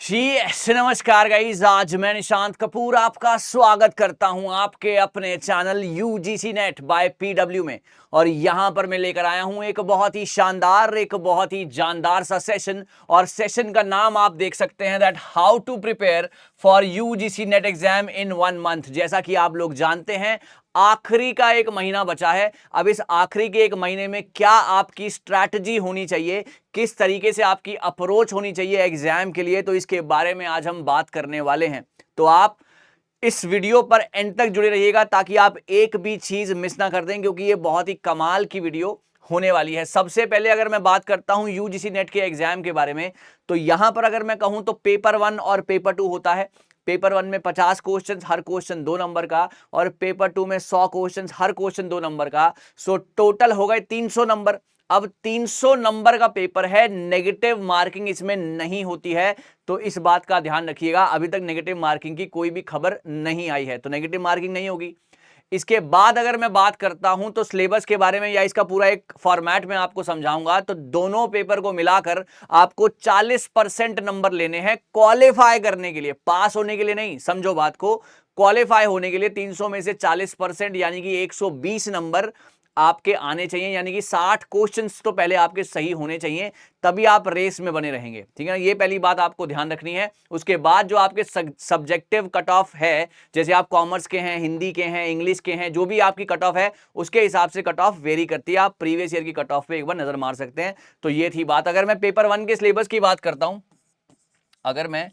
जी नमस्कार गाइस। आज मैं निशांत कपूर आपका स्वागत करता हूं आपके अपने channel UGC NET by PW में। और यहां पर मैं लेकर आया हूं एक बहुत ही शानदार, एक बहुत ही जानदार सा सेशन। और सेशन का नाम आप देख सकते हैं, that how to prepare for UGC NET exam in 1 month. जैसा कि आप लोग जानते हैं, आखिरी का एक महीना बचा है। अब इस आखिरी के एक महीने में क्या आपकी स्ट्रैटेजी होनी चाहिए, किस तरीके से आपकी अप्रोच होनी चाहिए एग्जाम के लिए, तो इसके बारे में आज हम बात करने वाले हैं। तो आप इस वीडियो पर एंड तक जुड़े रहिएगा ताकि आप एक भी चीज मिस ना कर दें, क्योंकि ये बहुत ही कमाल की वीडियो होने वाली है। सबसे पहले अगर मैं बात करता हूं यूजीसी नेट के एग्जाम के बारे में, तो यहां पर अगर मैं कहूं तो पेपर 1 और पेपर 2 होता है। पेपर 1 में 50 क्वेश्चन, हर क्वेश्चन 2 नंबर का, और पेपर 2 में 100 क्वेश्चन, हर क्वेश्चन 2 नंबर का। सो टोटल हो गए 300 नंबर। अब 300 नंबर का पेपर है, नेगेटिव मार्किंग इसमें नहीं होती है, तो इस बात का ध्यान रखिएगा। अभी तक नेगेटिव मार्किंग की कोई भी खबर नहीं आई है, तो नेगेटिव मार्किंग नहीं होगी। इसके बाद अगर मैं बात करता हूं तो सिलेबस के बारे में, या इसका पूरा एक फॉर्मेट में आपको समझाऊंगा, तो दोनों पेपर को मिलाकर आपको 40% नंबर लेने हैं क्वालिफाई करने के लिए, पास होने के लिए नहीं, समझो बात को। क्वालिफाई होने के लिए 300 में से 40% यानी कि 120 नंबर आपके आने चाहिए, यानी कि 60 क्वेश्चंस तो पहले आपके सही होने चाहिए, तभी आप रेस में बने रहेंगे। ठीक है ना, ये पहली बात आपको ध्यान रखनी है। उसके बाद जो आपके सब्जेक्टिव कट ऑफ है, जैसे आप कॉमर्स के हैं, हिंदी के हैं, इंग्लिश के हैं, जो भी आपकी कट ऑफ है उसके हिसाब से कट ऑफ वेरी करती है। आप प्रीवियस ईयर की कट ऑफ पे एक बार नजर मार सकते हैं। तो ये थी बात। अगर मैं पेपर 1 के सिलेबस की बात करता हूं, अगर मैं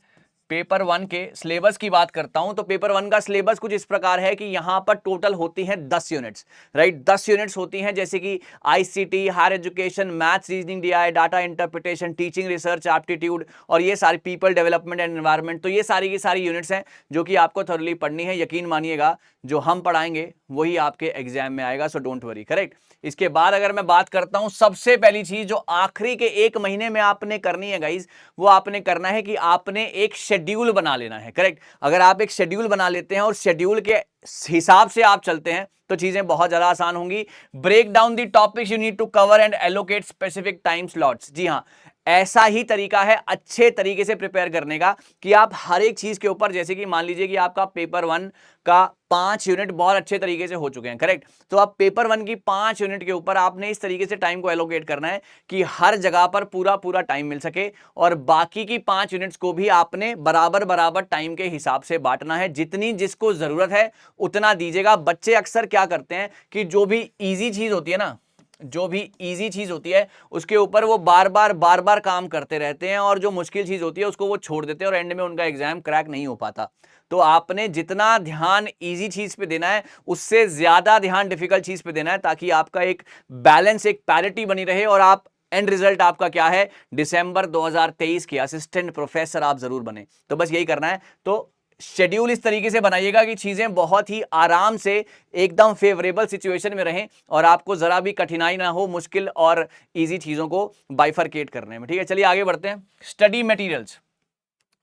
पेपर 1 के सिलेबस की बात करता हूं, तो पेपर 1 का सिलेबस कुछ इस प्रकार है कि यहां पर टोटल होती हैं 10 यूनिट्स, राइट। 10 यूनिट्स होती हैं, जैसे कि ICT, higher education, maths, reasoning, DI, data interpretation, teaching, research, aptitude, और ये सारी पीपल डेवलपमेंट एंड एनवायरनमेंट। तो ये सारी की सारी यूनिट्स हैं जो कि आपको थोरली पढ़नी है। यकीन मानिएगा, जो हम पढ़ाएंगे वही आपके एग्जाम में आएगा, सो डोंट वरी, करेक्ट। इसके बाद अगर मैं बात करता हूं, सबसे पहली चीज जो आखिरी के एक महीने में आपने करनी है गाइज, वो आपने करना है कि आपने एक शेड्यूल बना लेना है, करेक्ट। अगर आप एक शेड्यूल बना लेते हैं और शेड्यूल के हिसाब से आप चलते हैं तो चीजें बहुत ज्यादा आसान होंगी। Break down the topics you need to cover and allocate specific time slots. जी हां, ऐसा ही तरीका है अच्छे तरीके से प्रिपेयर करने का, कि आप हर एक चीज के ऊपर, जैसे कि मान लीजिए कि आपका पेपर 1 का 5 यूनिट बहुत अच्छे तरीके से हो चुके हैं, करेक्ट। तो आप पेपर 1 की 5 यूनिट के ऊपर आपने इस तरीके से टाइम को एलोकेट करना है कि हर जगह पर पूरा पूरा टाइम मिल सके, और बाकी की 5 यूनिट्स को भी आपने बराबर बराबर टाइम के हिसाब से बांटना है। जितनी जिसको जरूरत है उतना दीजिएगा। बच्चे अक्सर क्या करते हैं कि जो भी इजी चीज होती है ना, जो भी इजी चीज होती है उसके ऊपर वो बार बार काम करते रहते हैं, और जो मुश्किल चीज होती है उसको वो छोड़ देते हैं, और एंड में उनका एग्जाम क्रैक नहीं हो पाता। तो आपने जितना ध्यान इजी चीज पे देना है, उससे ज्यादा ध्यान डिफिकल्ट चीज पे देना है, ताकि आपका एक बैलेंस, एक पैरिटी बनी रहे, और आप एंड रिजल्ट आपका क्या है, दिसंबर 2023 के असिस्टेंट प्रोफेसर आप जरूर बने। तो बस यही करना है। तो शेड्यूल इस तरीके से बनाइएगा कि चीजें बहुत ही आराम से एकदम फेवरेबल सिचुएशन में रहें, और आपको जरा भी कठिनाई ना हो मुश्किल और इजी चीजों को बाइफरकेट करने में। ठीक है, चलिए आगे बढ़ते हैं। Study materials.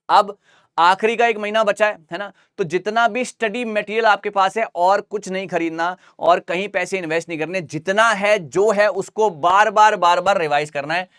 अब आखिरी का एक महीना बचा है ना, तो जितना भी स्टडी मटेरियल आपके पास है, और कुछ नहीं खरीदना और कहीं पैसे इन्वेस्ट नहीं करने, जितना है जो है उसको बार बार रिवाइज करना है।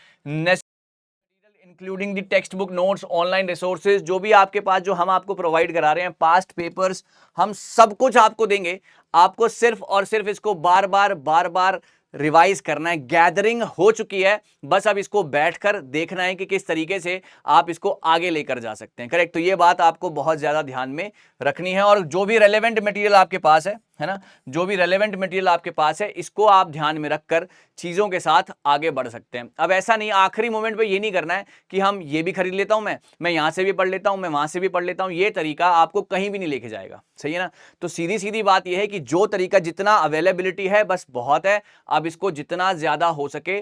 Including the text book, notes, online resources, जो भी आपके पास, जो हम आपको प्रोवाइड करा रहे हैं, पास्ट पेपर्स, हम सब कुछ आपको देंगे। आपको सिर्फ और सिर्फ इसको बार बार रिवाइज करना है। गैदरिंग हो चुकी है, बस अब इसको बैठकर देखना है कि किस तरीके से आप इसको आगे लेकर जा सकते हैं, करेक्ट। तो ये बात आपको बहुत ज्यादा ध्यान में रखनी है। और जो भी रेलेवेंट मटेरियल आपके पास है ना, जो भी रेलेवेंट मटेरियल आपके पास है, इसको आप ध्यान में रखकर चीजों के साथ आगे बढ़ सकते हैं। अब ऐसा नहीं, आखिरी मोमेंट पे ये नहीं करना है कि हम ये भी खरीद लेता हूं, मैं यहां से भी पढ़ लेता हूं, मैं वहां से भी पढ़ लेता हूं। ये तरीका आपको कहीं भी नहीं लेके जाएगा, सही है ना। तो सीधी सीधी बात यह है कि जो तरीका, जितना अवेलेबिलिटी है बस बहुत है। अब इसको जितना ज्यादा हो सके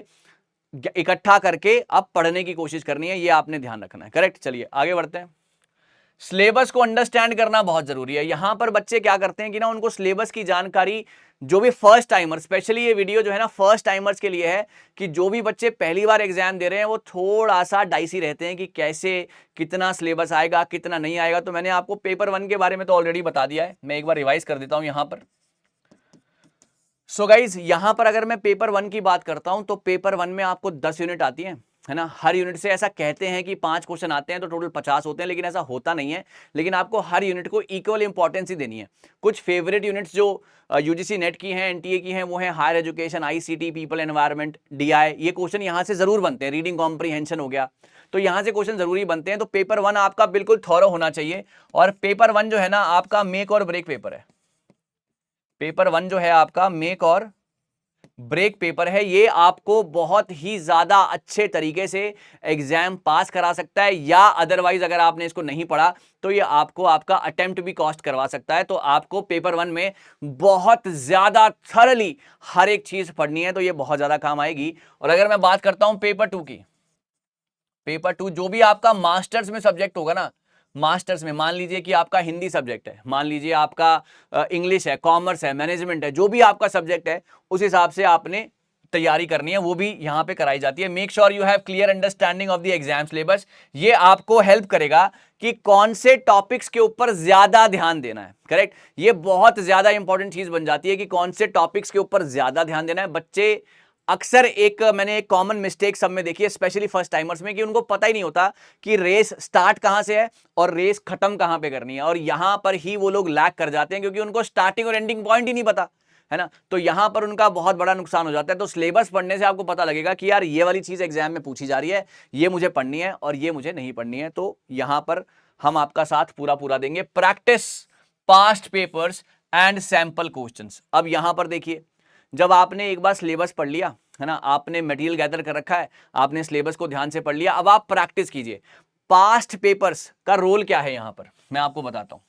इकट्ठा करके अब पढ़ने की कोशिश करनी है, ये आपने ध्यान रखना है, करेक्ट। चलिए आगे बढ़ते हैं। सिलेबस को अंडरस्टैंड करना बहुत जरूरी है। यहां पर बच्चे क्या करते हैं कि ना, उनको सिलेबस की जानकारी, जो भी फर्स्ट टाइमर, स्पेशली ये वीडियो जो है ना फर्स्ट टाइमर्स के लिए है, कि जो भी बच्चे पहली बार एग्जाम दे रहे हैं वो थोड़ा सा डाइसी रहते हैं कि कैसे, कितना सिलेबस आएगा, कितना नहीं आएगा। तो मैंने आपको पेपर 1 के बारे में तो ऑलरेडी बता दिया है, मैं एक बार रिवाइज कर देता हूं यहां पर। सो गाइज, यहां पर अगर मैं पेपर 1 की बात करता हूं, तो पेपर 1 में आपको 10 यूनिट आती है, है ना। हर यूनिट से ऐसा कहते हैं कि 5 क्वेश्चन आते हैं तो टोटल 50 होते हैं, लेकिन ऐसा होता नहीं है। लेकिन आपको हर यूनिट को इक्वल इंपॉर्टेंस ही देनी है। कुछ फेवरेट यूनिट्स जो यूजीसी नेट की हैं, एनटीए की हैं, वो हैं higher education, ICT, people environment, DI. ये क्वेश्चन यहां से जरूर बनते हैं। रीडिंग कॉम्प्रीहेंशन हो गया, तो यहां से क्वेश्चन जरूरी बनते हैं। तो पेपर 1 आपका बिल्कुल थॉरो होना चाहिए। और पेपर 1 जो है ना आपका मेक और ब्रेक पेपर है। पेपर 1 जो है आपका मेक और ब्रेक पेपर है। ये आपको बहुत ही ज्यादा अच्छे तरीके से एग्जाम पास करा सकता है, या अदरवाइज अगर आपने इसको नहीं पढ़ा तो ये आपको आपका अटेम्प्ट भी कॉस्ट करवा सकता है। तो आपको पेपर 1 में बहुत ज्यादा थरली हर एक चीज पढ़नी है, तो ये बहुत ज्यादा काम आएगी। और अगर मैं बात करता हूं पेपर 2 की, पेपर 2 जो भी आपका मास्टर्स में सब्जेक्ट होगा ना, मास्टर्स में मान लीजिए कि आपका हिंदी सब्जेक्ट है, मान लीजिए आपका इंग्लिश है, कॉमर्स है, मैनेजमेंट है, जो भी आपका सब्जेक्ट है उस हिसाब से आपने तैयारी करनी है, वो भी यहां पे कराई जाती है। Make sure you have clear understanding of the exam syllabus. ये आपको हेल्प करेगा कि कौन से टॉपिक्स के ऊपर ज्यादा ध्यान देना है। करेक्ट, ये बहुत ज्यादा इंपॉर्टेंट चीज बन जाती है कि कौन से टॉपिक्स के ऊपर ज्यादा ध्यान देना है। बच्चे अक्सर मैंने एक कॉमन मिस्टेक सब में देखी है, स्पेशली फर्स्ट टाइमर्स में, कि उनको पता ही नहीं होता कि रेस स्टार्ट कहां से है और रेस खत्म कहां पे करनी है। और यहां पर ही वो लोग लैग कर जाते हैं, क्योंकि उनको स्टार्टिंग और एंडिंग पॉइंट ही नहीं पता, है ना। तो यहां पर उनका बहुत बड़ा नुकसान हो जाता है। तो सिलेबस पढ़ने से आपको पता लगेगा कि यार ये वाली चीज एग्जाम में पूछी जा रही है, ये मुझे पढ़नी है और ये मुझे नहीं पढ़नी है। तो यहां पर हम आपका साथ पूरा पूरा देंगे। Practice past papers and sample questions. अब यहां पर देखिए, जब आपने एक बार सिलेबस पढ़ लिया, है ना, आपने मटेरियल गैदर कर रखा है, आपने सिलेबस को ध्यान से पढ़ लिया, अब आप प्रैक्टिस कीजिए। पास्ट पेपर्स का रोल क्या है यहां पर मैं आपको बताता हूं।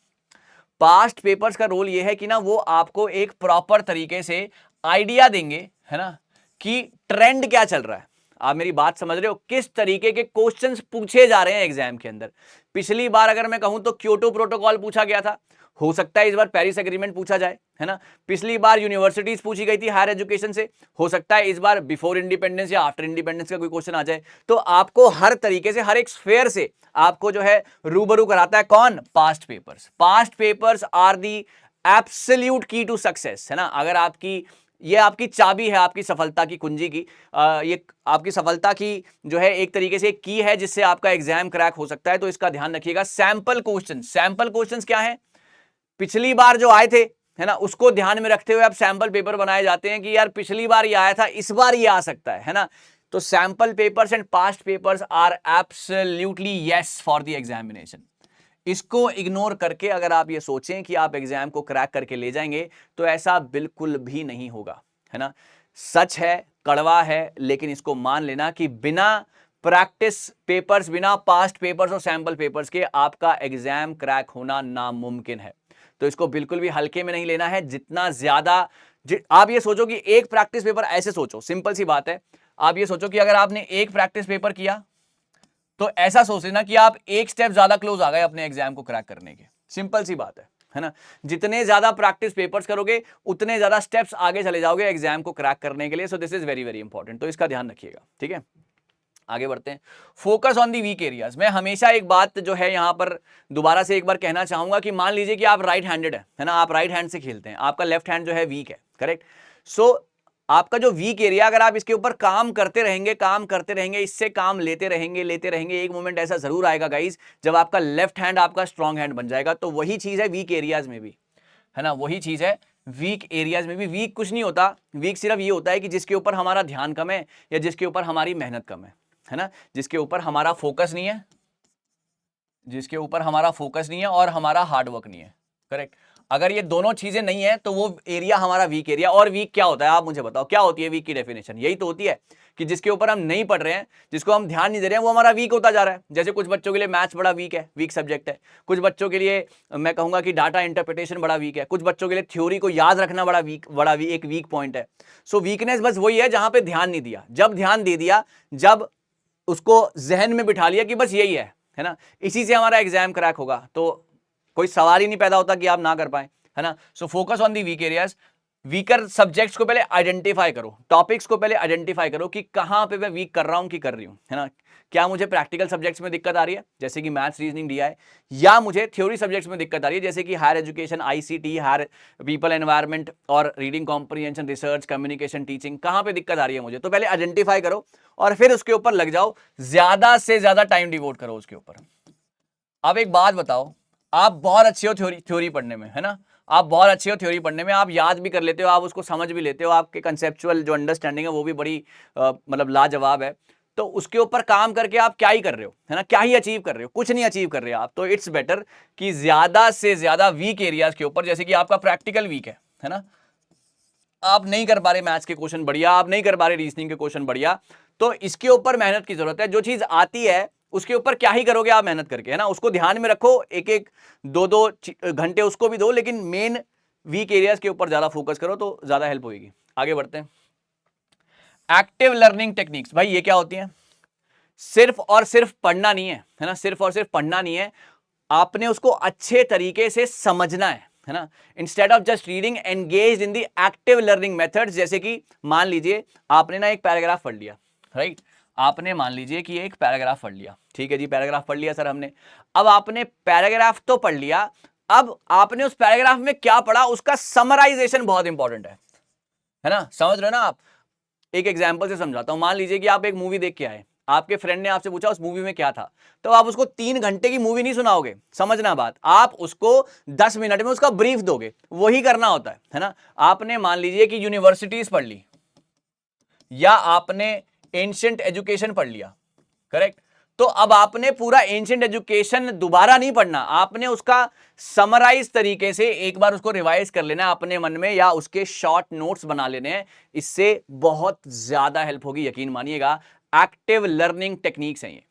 पास्ट पेपर्स का रोल यह है कि ना वो आपको एक प्रॉपर तरीके से आइडिया देंगे, है ना, कि ट्रेंड क्या चल रहा है। आप मेरी बात समझ रहे हो, किस तरीके के क्वेश्चंस पूछे जा रहे हैं एग्जाम के अंदर। पिछली बार अगर मैं कहूं तो क्योटो प्रोटोकॉल पूछा गया था, हो सकता है इस बार पेरिस एग्रीमेंट पूछा जाए, है ना। पिछली बार यूनिवर्सिटीज पूछी गई थी हायर एजुकेशन से, हो सकता है इस बार बिफोर इंडिपेंडेंस या आफ्टर इंडिपेंडेंस का कोई क्वेश्चन आ जाए। तो आपको हर तरीके से, हर एक स्फेयर से आपको जो है रूबरू कराता है कौन? Past papers. Past papers are the absolute key to success, है ना। अगर आपकी ये आपकी चाबी है, आपकी सफलता की कुंजी की, ये आपकी सफलता की जो है एक तरीके से की है जिससे आपका एग्जाम क्रैक हो सकता है। तो इसका ध्यान रखिएगा। सैंपल क्वेश्चन, सैंपल क्वेश्चंस क्या है? पिछली बार जो आए थे, है ना, उसको ध्यान में रखते हुए अब सैंपल पेपर बनाए जाते हैं कि यार पिछली बार ये आया था, इस बार ये आ सकता है ना। तो sample papers and past papers are absolutely yes for the examination. इसको इग्नोर करके अगर आप ये सोचें कि आप एग्जाम को क्रैक करके ले जाएंगे, तो ऐसा बिल्कुल भी नहीं होगा, है ना। सच है, कड़वा है, लेकिन इसको मान लेना कि बिना प्रैक्टिस पेपर्स, बिना पास्ट पेपर्स और सैंपल पेपर्स के आपका एग्जाम क्रैक होना नामुमकिन है। तो इसको बिल्कुल भी हल्के में नहीं लेना है। जितना ज्यादा आप ये सोचो कि एक प्रैक्टिस पेपर, ऐसे सोचो, सिंपल सी बात है, आप ये सोचो कि अगर आपने एक प्रैक्टिस पेपर किया तो ऐसा सोच लेना कि आप एक स्टेप ज्यादा क्लोज आ गए अपने एग्जाम को क्रैक करने के। सिंपल सी बात है ना। जितने ज्यादा प्रैक्टिस पेपर्स करोगे उतने ज्यादा स्टेप्स आगे चले जाओगे एग्जाम को क्रैक करने के लिए। सो this is very very important, तो इसका ध्यान रखिएगा, ठीक है। आगे बढ़ते हैं। Focus on the weak areas. मैं हमेशा एक बात जो है यहां पर दोबारा से एक बार कहना चाहूंगा कि मान लीजिए कि आप राइट हैंडेड है ना, आप राइट हैंड से खेलते हैं, आपका लेफ्ट हैंड जो है वीक है, करेक्ट। सो आपका जो वीक एरिया, अगर आप इसके ऊपर काम करते रहेंगे, इससे काम लेते रहेंगे, एक मोमेंट ऐसा जरूर आएगा गाइस जब आपका लेफ्ट हैंड आपका स्ट्रॉन्ग हैंड बन जाएगा। तो वही चीज है वीक एरियाज में भी, है ना, वही चीज है वीक एरियाज में भी। वीक कुछ नहीं होता, वीक सिर्फ ये होता है कि जिसके ऊपर हमारा ध्यान कम है या जिसके ऊपर हमारी मेहनत कम है ना, जिसके ऊपर हमारा फोकस नहीं है, जिसके ऊपर हमारा फोकस नहीं है और हमारा हार्डवर्क नहीं है, करेक्ट। अगर ये दोनों चीजें नहीं है तो वो एरिया हमारा वीक एरिया। और वीक क्या होता है आप मुझे बताओ, क्या होती है वीक की डेफिनेशन? यही तो होती है कि जिसके ऊपर हम नहीं पढ़ रहे हैं, जिसको हम ध्यान नहीं दे रहे हैं, वो हमारा वीक होता जा रहा है। जैसे कुछ बच्चों के लिए मैथ्स बड़ा वीक है, वीक सब्जेक्ट है। कुछ बच्चों के लिए मैं कहूंगा कि डाटा इंटरप्रिटेशन बड़ा वीक है। कुछ बच्चों के लिए थ्योरी को याद रखना एक वीक पॉइंट है। सो वीकनेस बस वही है जहां पे ध्यान नहीं दिया। जब ध्यान दे दिया, जब उसको जहन में बिठा लिया कि बस यही है ना, इसी से हमारा एग्जाम क्रैक होगा, तो कोई सवाल ही नहीं पैदा होता कि आप ना कर पाए, है ना। So focus on the weak areas. Weaker subjects को पहले आइडेंटिफाई करो, टॉपिक्स को पहले आइडेंटिफाई करो कि कहां पे मैं वीक कर रहा हूं कि कर रही हूं, है ना। क्या मुझे प्रैक्टिकल सब्जेक्ट्स में दिक्कत आ रही है जैसे कि मैथ्स रीजनिंग दिया है, या मुझे थ्योरी सब्जेक्ट्स में दिक्कत आ रही है जैसे कि higher education, ICT, higher people environment और reading comprehension, research, communication, teaching, कहां पे दिक्कत आ रही है मुझे, तो पहले आइडेंटिफाई करो और फिर उसके ऊपर लग जाओ, ज्यादा से ज्यादा टाइम डिवोट करो उसके ऊपर। अब एक बात बताओ, आप बहुत अच्छे हो थ्योरी पढ़ने में, है ना, आप बहुत अच्छे हो थ्योरी पढ़ने में, आप याद भी कर लेते हो, आप उसको समझ भी लेते हो, आपके कंसेप्चुअल जो अंडरस्टैंडिंग है वो भी बड़ी मतलब लाजवाब है, तो उसके ऊपर काम करके आप क्या ही कर रहे हो, है ना, क्या ही अचीव कर रहे हो, कुछ नहीं अचीव कर रहे हो आप। तो इट्स बेटर कि ज्यादा से ज्यादा वीक एरियाज के ऊपर, जैसे कि आपका प्रैक्टिकल वीक है ना, आप नहीं कर पा रहे मैथ्स के क्वेश्चन बढ़िया, आप नहीं कर पा रहे रीजनिंग के क्वेश्चन बढ़िया, तो इसके ऊपर मेहनत की जरूरत है। जो चीज आती है उसके ऊपर क्या ही करोगे आप मेहनत करके, है ना, उसको ध्यान में रखो, एक एक दो दो घंटे उसको भी दो, लेकिन मेन वीक एरियाज के ऊपर ज्यादा फोकस करो तो ज्यादा हेल्प होगी। आगे बढ़ते हैं। एक्टिव लर्निंग टेक्निक्स, भाई ये क्या होती है? सिर्फ और सिर्फ पढ़ना नहीं है ना, सिर्फ और सिर्फ पढ़ना नहीं है, आपने उसको अच्छे तरीके से समझना है ना। Instead of just reading, engage in the active learning methods. जैसे कि मान लीजिए आपने ना एक पैराग्राफ पढ़ लिया, राइट, आपने मान लीजिए कि एक पैराग्राफ पढ़ लिया, ठीक है जी, पैराग्राफ पढ़ लिया सर हमने। अब आपने पैराग्राफ तो पढ़ लिया, अब आपने उस पैराग्राफ में क्या पढ़ा उसका समराइजेशन बहुत इंपॉर्टेंट है ना, समझ रहे हो ना आप। एक एग्जाम्पल से समझाता हूं, मान लीजिए कि आप एक मूवी देख के आए, आपके फ्रेंड ने आपसे पूछा उस मूवी में क्या था, तो आप उसको 3 घंटे की मूवी नहीं सुनाओगे, समझना बात, आप उसको 10 मिनट में उसका ब्रीफ दोगे, वही करना होता है ना। आपने मान लीजिए कि यूनिवर्सिटीज पढ़ ली या आपने एंशिएंट एजुकेशन पढ़ लिया, करेक्ट, तो अब आपने पूरा एंशिएंट एजुकेशन दोबारा नहीं पढ़ना, आपने उसका समराइज तरीके से एक बार उसको रिवाइज कर लेना अपने मन में, या उसके शॉर्ट नोट्स बना लेने हैं। इससे बहुत ज्यादा हेल्प होगी, यकीन मानिएगा। एक्टिव लर्निंग टेक्निक्स हैं ये,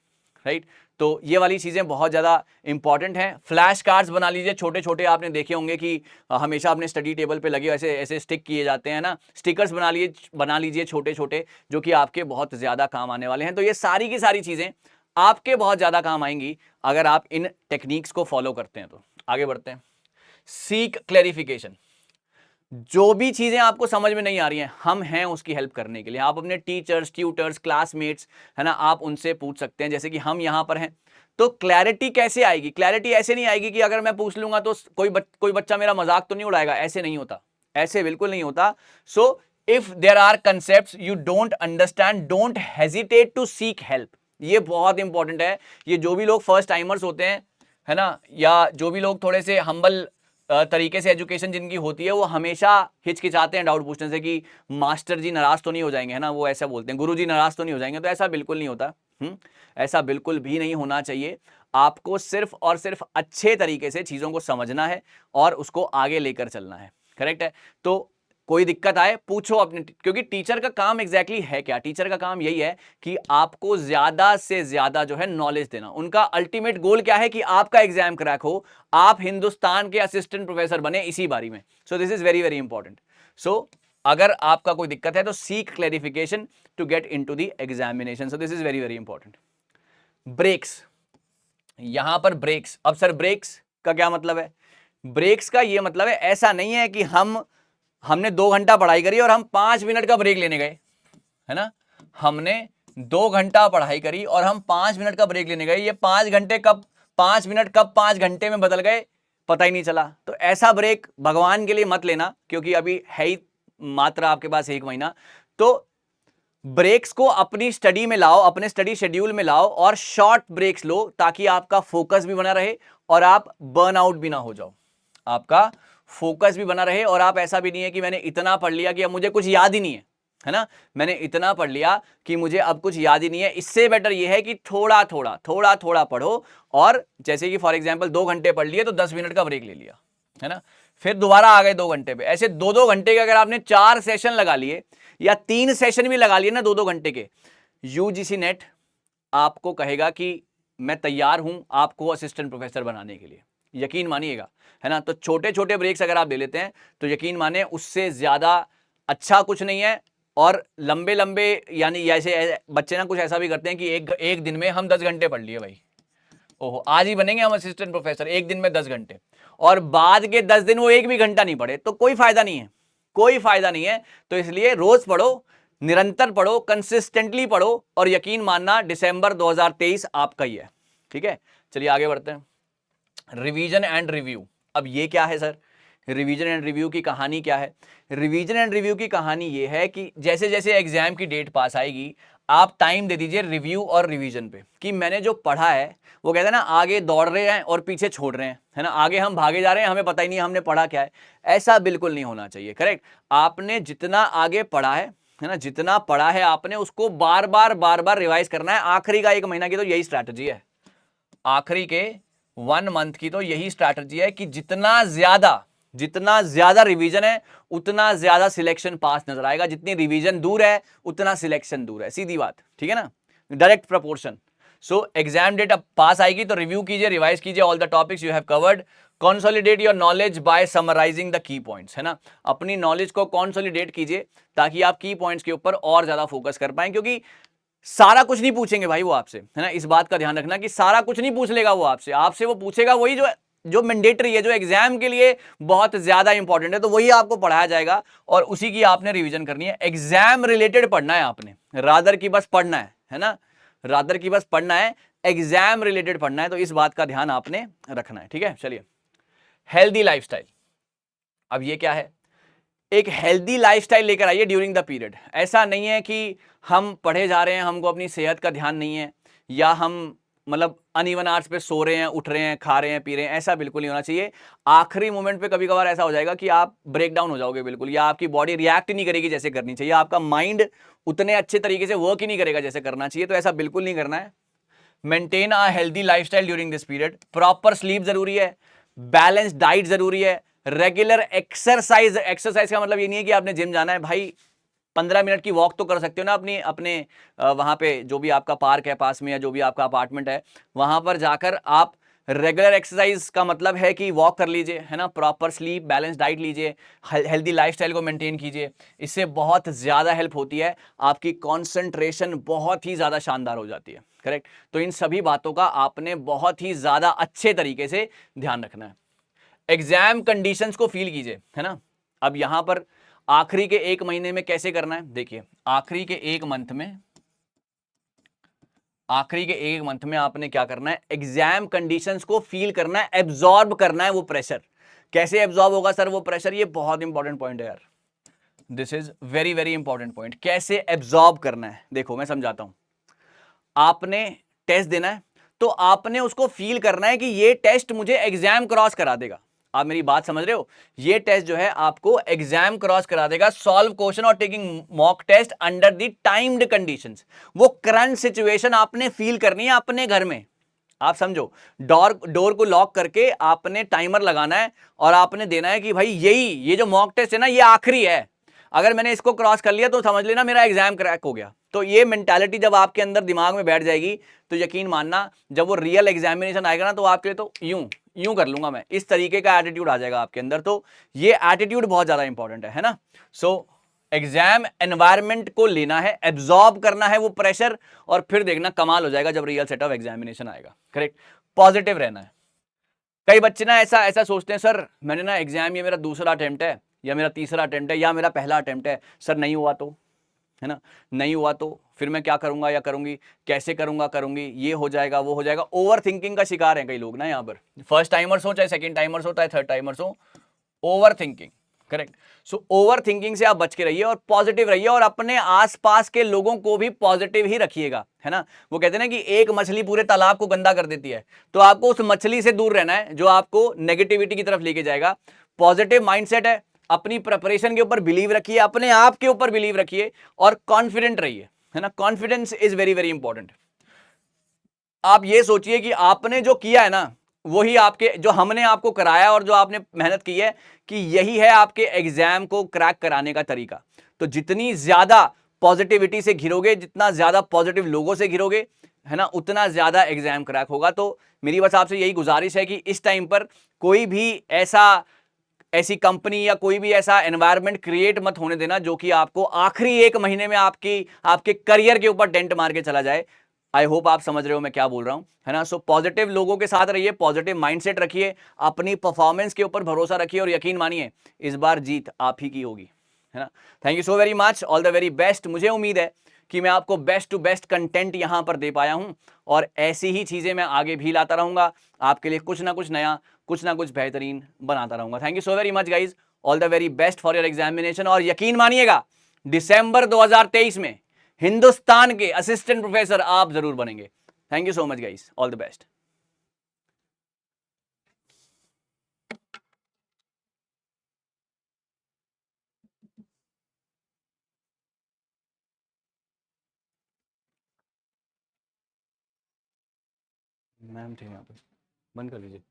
राइट। तो ये वाली चीजें बहुत ज्यादा इंपॉर्टेंट हैं। फ्लैश कार्ड्स बना लीजिए छोटे छोटे, आपने देखे होंगे कि हमेशा अपने स्टडी टेबल पे लगे ऐसे ऐसे स्टिक किए जाते हैं ना, स्टिकर्स बना लीजिए छोटे छोटे, जो कि आपके बहुत ज्यादा काम आने वाले हैं। तो ये सारी की सारी चीजें आपके बहुत ज्यादा काम आएंगी अगर आप इन टेक्निक्स को फॉलो करते हैं। तो आगे बढ़ते हैं। सीक क्लैरिफिकेशन, जो भी चीजें आपको समझ में नहीं आ रही हैं, हम हैं उसकी हेल्प करने के लिए। आप अपने टीचर्स, ट्यूटर्स, क्लासमेट्स, है ना, आप उनसे पूछ सकते हैं, जैसे कि हम यहां पर हैं। तो क्लैरिटी कैसे आएगी? क्लैरिटी ऐसे नहीं आएगी कि अगर मैं पूछ लूंगा तो कोई बच्चा मेरा मजाक तो नहीं उड़ाएगा, ऐसे नहीं होता, ऐसे बिल्कुल नहीं होता। So if there are concepts you don't understand, don't hesitate to seek help. ये बहुत इंपॉर्टेंट है। ये जो भी लोग फर्स्ट टाइमर्स होते हैं, है ना, या जो भी लोग थोड़े से हम्बल तरीके से एजुकेशन जिनकी होती है, वो हमेशा हिचकिचाते हैं डाउट पूछने से कि मास्टर जी नाराज तो नहीं हो जाएंगे, है ना, वो ऐसा बोलते हैं, गुरु जी नाराज तो नहीं हो जाएंगे। तो ऐसा बिल्कुल नहीं होता, ऐसा बिल्कुल भी नहीं होना चाहिए। आपको सिर्फ और सिर्फ अच्छे तरीके से चीजों को समझना है और उसको आगे लेकर चलना है, करेक्ट है। तो कोई दिक्कत आए पूछो अपने, क्योंकि टीचर का काम एग्जैक्टली है क्या? टीचर का काम यही है कि आपको ज्यादा से ज्यादा जो है नॉलेज देना। उनका अल्टीमेट गोल क्या है? कि आपका एग्जाम क्रैक हो, आप हिंदुस्तान के असिस्टेंट प्रोफेसर बने इसी बारी में। So this is very very important. So अगर आपका कोई दिक्कत है तो seek clarification to get into the examination. So this is very very important. Breaks, यहां पर ब्रेक्स, अब सर ब्रेक्स का क्या मतलब है? ब्रेक्स का यह मतलब है, ऐसा नहीं है कि हमने 2 घंटा पढ़ाई करी और हम 5 मिनट का ब्रेक लेने गए, है ना। हमने 2 घंटा पढ़ाई करी और हम 5 मिनट का ब्रेक लेने गए, ये 5 घंटे कब 5 मिनट कब 5 घंटे में बदल गए पता ही नहीं चला। तो ऐसा ब्रेक भगवान के लिए मत लेना, क्योंकि अभी है ही मात्र आपके पास 1 महीना। तो ब्रेक्स को अपनी स्टडी में लाओ, अपने स्टडी शेड्यूल में लाओ और शॉर्ट ब्रेक्स लो, ताकि आपका फोकस भी बना रहे और आप बर्न आउट भी ना हो जाओ। आपका फोकस भी बना रहे और आप ऐसा भी नहीं है कि मैंने इतना पढ़ लिया कि अब मुझे कुछ याद ही नहीं है ना, मैंने इतना पढ़ लिया कि मुझे अब कुछ याद ही नहीं है। इससे बेटर यह है कि थोड़ा थोड़ा पढ़ो, और जैसे कि फॉर एग्जांपल 2 घंटे पढ़ लिए तो 10 मिनट का ब्रेक ले लिया, है ना, फिर दोबारा आ गए 2 घंटे पे। ऐसे 2-2 घंटे के अगर आपने 4 सेशन लगा लिए या 3 सेशन भी लगा लिए ना 2-2 घंटे के, यूजीसी नेट आपको कहेगा कि मैं तैयार हूं आपको असिस्टेंट प्रोफेसर बनाने के लिए, यकीन मानिएगा, है ना। तो छोटे छोटे ब्रेक्स अगर आप ले लेते हैं तो यकीन माने उससे ज्यादा अच्छा कुछ नहीं है। और लंबे लंबे, यानी ऐसे बच्चे ना कुछ ऐसा भी करते हैं कि एक दिन में हम 10 घंटे पढ़ लिए भाई, ओहो आज ही बनेंगे हम असिस्टेंट प्रोफेसर, एक दिन में 10 घंटे, और बाद के 10 दिन वो एक भी घंटा नहीं पढ़े, तो कोई फायदा नहीं है, कोई फायदा नहीं है। तो इसलिए रोज पढ़ो, निरंतर पढ़ो, कंसिस्टेंटली पढ़ो, और यकीन मानना दिसंबर 2023 आपका ही है। ठीक है, चलिए आगे बढ़ते हैं। Revision and review. अब ये क्या है सर? रिवीजन एंड रिव्यू की कहानी क्या है? रिवीजन एंड रिव्यू की कहानी ये है कि जैसे जैसे एग्जाम की डेट पास आएगी, आप टाइम दे दीजिए रिव्यू और रिवीजन पे, कि मैंने जो पढ़ा है, वो कहते हैं ना, आगे दौड़ रहे हैं और पीछे छोड़ रहे हैं, है ना, आगे हम भागे जा रहे हैं, हमें पता ही नहीं हमने पढ़ा क्या है। ऐसा बिल्कुल नहीं होना चाहिए। करेक्ट, आपने जितना आगे पढ़ा है ना, जितना पढ़ा है आपने, उसको बार बार रिवाइज करना है। आखिरी का 1 महीना की तो यही स्ट्रैटेजी है, आखिरी के 1 मंथ की तो यही स्ट्रैटेजी है कि जितना ज्यादा रिवीजन है, उतना ज्यादा सिलेक्शन पास नजर आएगा। जितनी रिवीजन दूर है, उतना सिलेक्शन दूर है। सीधी बात, ठीक है ना, direct proportion. So exam date अब पास आएगी तो रिव्यू कीजिए, रिवाइज कीजिए all the topics you have covered. Consolidate your knowledge by summarising the key points, है ना, अपनी नॉलेज को कॉन्सोलिडेट कीजिए ताकि आप की पॉइंट्स के ऊपर और ज्यादा फोकस कर पाए, क्योंकि सारा कुछ नहीं पूछेंगे भाई वो आपसे, है ना, इस बात का ध्यान रखना कि सारा कुछ नहीं पूछ लेगा वो आपसे वो पूछेगा वही जो मैंडेटरी है, जो एग्जाम के लिए बहुत ज्यादा इंपॉर्टेंट है, तो वही आपको पढ़ाया जाएगा और उसी की आपने रिवीजन करनी है। एग्जाम रिलेटेड पढ़ना है आपने, रादर की बस पढ़ना है ना, रादर की बस पढ़ना है, एग्जाम रिलेटेड पढ़ना है। तो इस बात का ध्यान आपने रखना है। ठीक है, चलिए, हेल्दी लाइफस्टाइल। अब ये क्या है? एक हेल्दी लाइफस्टाइल लेकर आइए ड्यूरिंग द पीरियड। ऐसा नहीं है कि हम पढ़े जा रहे हैं, हमको अपनी सेहत का ध्यान नहीं है, या हम मतलब अनइवन आवर्स पे सो रहे हैं, उठ रहे हैं, खा रहे हैं, पी रहे हैं, ऐसा बिल्कुल नहीं होना चाहिए। आखिरी मोमेंट पे कभी कभार ऐसा हो जाएगा कि आप ब्रेक डाउन हो जाओगे बिल्कुल, या आपकी बॉडी रिएक्ट नहीं करेगी जैसे करनी चाहिए, आपका माइंड उतने अच्छे तरीके से वर्क ही नहीं करेगा जैसे करना चाहिए। तो ऐसा बिल्कुल नहीं करना है। Maintain a healthy lifestyle during this period. Proper sleep जरूरी है, बैलेंस डाइट जरूरी है, रेगुलर एक्सरसाइज। एक्सरसाइज का मतलब ये नहीं है कि आपने जिम जाना है भाई, 15 मिनट की वॉक तो कर सकते हो ना अपने वहां पे जो भी आपका पार्क है पास में, या जो भी आपका अपार्टमेंट है, वहां पर जाकर आप रेगुलर एक्सरसाइज का मतलब है कि वॉक कर लीजिए, है ना, प्रॉपर स्लीप, बैलेंस डाइट लीजिए, हेल्दी लाइफस्टाइल को मेंटेन कीजिए। इससे बहुत ज्यादा हेल्प होती है, आपकी कंसंट्रेशन बहुत ही ज्यादा शानदार हो जाती है। करेक्ट, तो इन सभी बातों का आपने बहुत ही ज्यादा अच्छे तरीके से ध्यान रखना है। एग्जाम कंडीशंस को फील कीजिए, है ना। अब यहां पर आखिरी के 1 महीने में कैसे करना है, देखिए, आखिरी के 1 मंथ में आपने क्या करना है, एग्जाम कंडीशंस को फील करना है, एब्जॉर्ब करना है वो प्रेशर। कैसे एब्जॉर्ब होगा सर वो प्रेशर? ये बहुत इंपॉर्टेंट पॉइंट है यार, this is very very important point. कैसे एब्जॉर्ब करना है, देखो मैं समझाता हूं। आपने टेस्ट देना है, तो आपने उसको फील करना है कि ये टेस्ट मुझे एग्जाम क्रॉस करा देगा। आप मेरी बात समझ रहे हो? ये टेस्ट जो है आपको एग्जाम क्रॉस करा देगा। सॉल्व क्वेश्चन और taking mock test under the timed conditions. वो करंट सिचुएशन आपने फील करनी है अपने घर में। आप समझो, डोर को लॉक करके आपने टाइमर लगाना है और आपने देना है कि भाई ये जो मॉक टेस्ट है ना, ये आखिरी है, अगर मैंने इसको क्रॉस कर लिया तो समझ लेना मेरा एग्जाम क्रैक हो गया। तो ये मेंटालिटी जब आपके अंदर दिमाग में बैठ जाएगी, तो यकीन मानना जब वो रियल एग्जामिनेशन आएगा ना, तो आपके लिए तो यूं कर लूंगा मैं, इस तरीके का एटीट्यूड आ जाएगा आपके अंदर। तो ये एटीट्यूड बहुत ज्यादा इंपॉर्टेंट है ना। सो एग्जाम एनवायरनमेंट को लेना है, एब्जॉर्ब करना है वो प्रेशर, और फिर देखना कमाल हो जाएगा जब रियल सेट ऑफ एग्जामिनेशन आएगा। करेक्ट, पॉजिटिव रहना है। कई बच्चे ना ऐसा सोचते हैं, सर मैंने ना एग्जाम, ये मेरा दूसरा अटेम्प्ट है, या मेरा तीसरा अटेम्प्ट है, या मेरा पहला अटेम्प्ट है, सर नहीं हुआ तो, है ना, नहीं हुआ तो फिर मैं क्या करूंगा या करूंगी, कैसे करूंगी, ये हो जाएगा वो हो जाएगा। ओवर थिंकिंग का शिकार है कई लोग ना यहाँ पर, फर्स्ट टाइमर्स हो चाहे सेकंड टाइमर्स हो चाहे थर्ड टाइमर्स हो, over thinking. Correct, so over thinking से आप बच के रहिए और पॉजिटिव रहिए, और अपने आसपास के लोगों को भी पॉजिटिव ही रखिएगा, है ना। वो कहते हैं ना कि एक मछली पूरे तालाब को गंदा कर देती है, तो आपको उस मछली से दूर रहना है जो आपको नेगेटिविटी की तरफ लेके जाएगा। पॉजिटिव माइंडसेट है, अपनी प्रिपरेशन के ऊपर बिलीव रखिए, अपने आप के ऊपर बिलीव रखिए, और कॉन्फिडेंट रहिए, है ना। Confidence is very very important. आप ये सोचिए कि आपने जो किया है ना, वही आपके, जो हमने आपको कराया और जो आपने मेहनत की है, कि यही है आपके एग्जाम को क्रैक कराने का तरीका। तो जितनी ज्यादा पॉजिटिविटी से घिरोगे, जितना ज्यादा पॉजिटिव लोगों से घिरोगे, है ना, उतना ज्यादा एग्जाम क्रैक होगा। तो मेरी बस आपसे यही गुजारिश है कि इस टाइम पर कोई भी ऐसी कंपनी या कोई भी ऐसा एनवायरनमेंट क्रिएट मत होने देना जो कि आपको आखिरी 1 महीने में आपके करियर के ऊपर डेंट मार के चला जाए। आई होप आप समझ रहे हो मैं क्या बोल रहा हूं, है ना। सो पॉजिटिव लोगों के साथ रहिए, पॉजिटिव माइंडसेट रखिए, अपनी परफॉर्मेंस के ऊपर भरोसा रखिए, और यकीन मानिए इस बार जीत आप ही की होगी। है ना। Thank you so very much, all the very best. मुझे उम्मीद है कि मैं आपको बेस्ट टू बेस्ट कंटेंट यहां पर दे पाया हूं और ऐसी ही चीजें मैं आगे भी लाता रहूंगा आपके लिए, कुछ ना कुछ नया, कुछ ना कुछ बेहतरीन बनाता रहूंगा। Thank you so very much guys, all the very best for your examination. और यकीन मानिएगा दिसंबर 2023 में हिंदुस्तान के असिस्टेंट प्रोफेसर आप जरूर बनेंगे। Thank you so much guys, all the best. Ma'am थे यहाँ पे, बंद कर लीजिए।